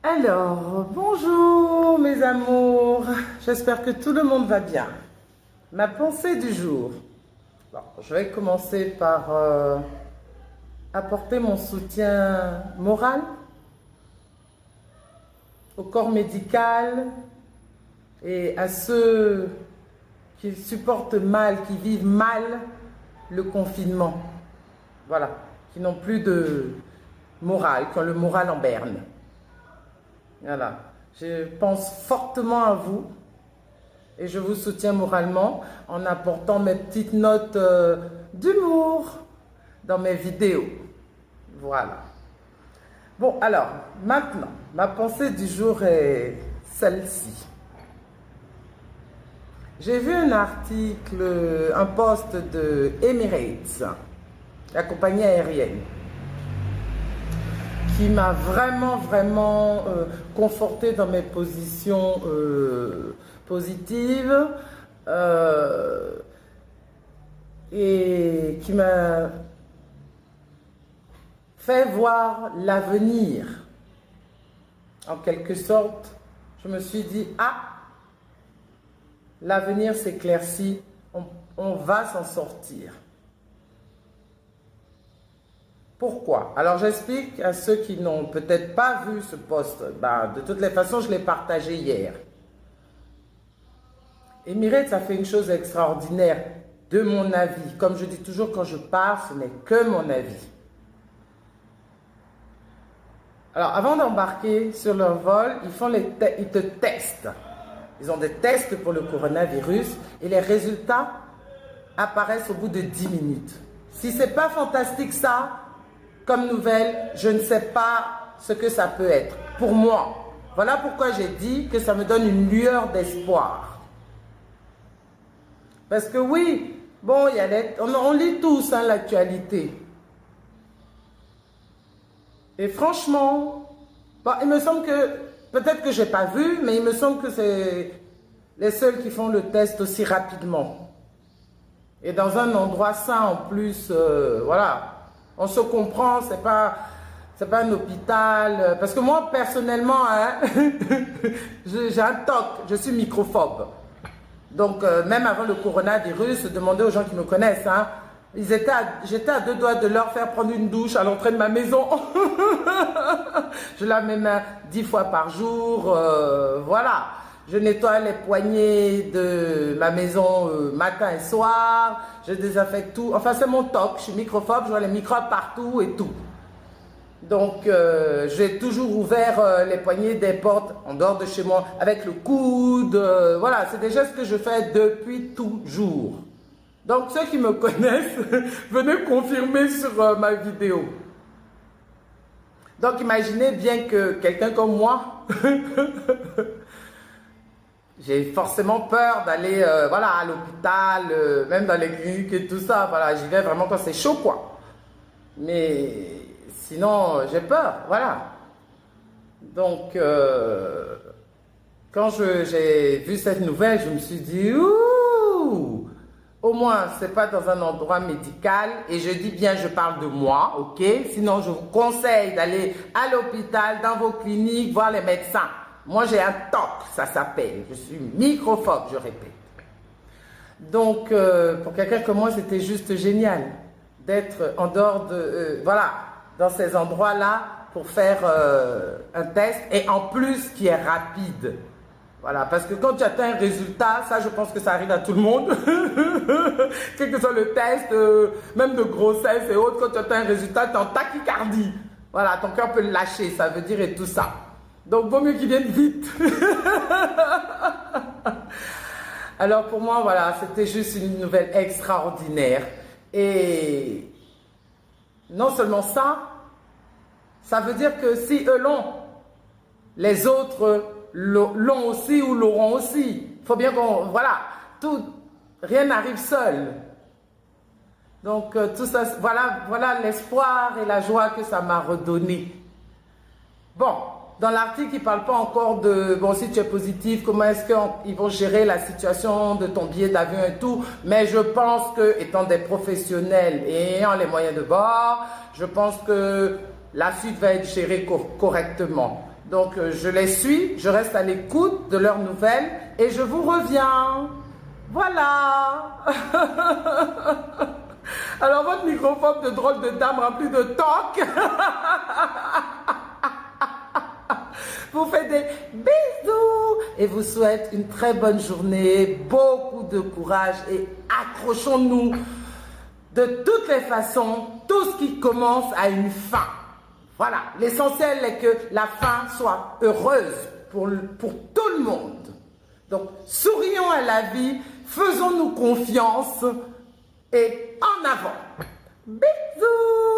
Alors, bonjour mes amours, j'espère que tout le monde va bien. Ma pensée du jour. Bon, je vais commencer par apporter mon soutien moral au corps médical et à ceux qui supportent mal, qui vivent mal le confinement. Voilà, qui n'ont plus de morale, qui ont le moral en berne. Voilà, je pense fortement à vous et je vous soutiens moralement en apportant mes petites notes d'humour dans mes vidéos. Voilà. Bon, alors, maintenant, ma pensée du jour est celle-ci. J'ai vu un article, un post de Emirates, la compagnie aérienne, qui m'a vraiment conforté dans mes positions positives et qui m'a fait voir l'avenir. En quelque sorte, je me suis dit, ah, l'avenir s'éclaircit, on va s'en sortir. Pourquoi? Alors j'explique à ceux qui n'ont peut-être pas vu ce post. De toutes les façons, je l'ai partagé hier. Emirates a fait une chose extraordinaire, de mon avis. Comme je dis toujours, quand je parle, ce n'est que mon avis. Alors, avant d'embarquer sur leur vol, ils te testent. Ils ont des tests pour le coronavirus et les résultats apparaissent au bout de 10 minutes. Si ce n'est pas fantastique ça, comme nouvelle, je ne sais pas ce que ça peut être. Pour moi, voilà pourquoi j'ai dit que ça me donne une lueur d'espoir. Parce que oui, bon, on lit tous l'actualité. Et franchement, bon, il me semble que, peut-être que je n'ai pas vu, mais il me semble que c'est les seuls qui font le test aussi rapidement. Et dans un endroit sain en plus, voilà. On se comprend, c'est pas un hôpital. Parce que moi, personnellement, hein, j'ai un TOC, je suis microphobe. Donc, même avant le coronavirus, demandez aux gens qui me connaissent, hein, j'étais à 2 doigts de leur faire prendre une douche à l'entrée de ma maison. Je lave mes mains 10 fois par jour, voilà. Je nettoie les poignées de ma maison matin et soir. Je désinfecte tout. Enfin, c'est mon toc. Je suis microphobe. Je vois les microbes partout et tout. Donc, j'ai toujours ouvert les poignées des portes en dehors de chez moi avec le coude. Voilà, c'est des gestes que je fais depuis toujours. Donc, ceux qui me connaissent, venez confirmer sur ma vidéo. Donc, imaginez bien que quelqu'un comme moi... J'ai forcément peur d'aller voilà, à l'hôpital, même dans les cliniques et tout ça. Voilà, j'y vais vraiment quand c'est chaud, quoi. Mais sinon, j'ai peur, voilà. Donc, quand j'ai vu cette nouvelle, je me suis dit, ouh, au moins, c'est pas dans un endroit médical. Et je dis bien, je parle de moi, ok? Sinon, je vous conseille d'aller à l'hôpital, dans vos cliniques, voir les médecins. Moi, j'ai un TOC, ça s'appelle. Je suis microphobe, je répète. Donc, pour quelqu'un comme moi, c'était juste génial d'être en dehors de... voilà, dans ces endroits-là pour faire un test et en plus qui est rapide. Voilà, parce que quand tu atteins un résultat, ça, je pense que ça arrive à tout le monde. Quel que soit le test, même de grossesse et autres, quand tu atteins un résultat, tu es en tachycardie. Voilà, ton cœur peut lâcher, ça veut dire et tout ça. Donc, vaut mieux qu'ils viennent vite. Alors, pour moi, voilà, c'était juste une nouvelle extraordinaire. Et non seulement ça, ça veut dire que si eux l'ont, les autres l'ont aussi ou l'auront aussi. Il faut bien qu'on... Voilà, rien n'arrive seul. Donc, tout ça, voilà l'espoir et la joie que ça m'a redonné. Bon. Dans l'article, il ne parle pas encore de, bon, si tu es positif, comment est-ce qu'ils vont gérer la situation de ton billet d'avion et tout. Mais je pense que, étant des professionnels et ayant les moyens de bord, je pense que la suite va être gérée correctement. Donc, je les suis, je reste à l'écoute de leurs nouvelles et je vous reviens. Voilà. Alors, votre microphone de drôle de dame rempli de toc vous fait des bisous et vous souhaite une très bonne journée, beaucoup de courage et accrochons-nous. De toutes les façons, tout ce qui commence a une fin. Voilà, l'essentiel est que la fin soit heureuse pour tout le monde. Donc, sourions à la vie, faisons-nous confiance et en avant. Bisous!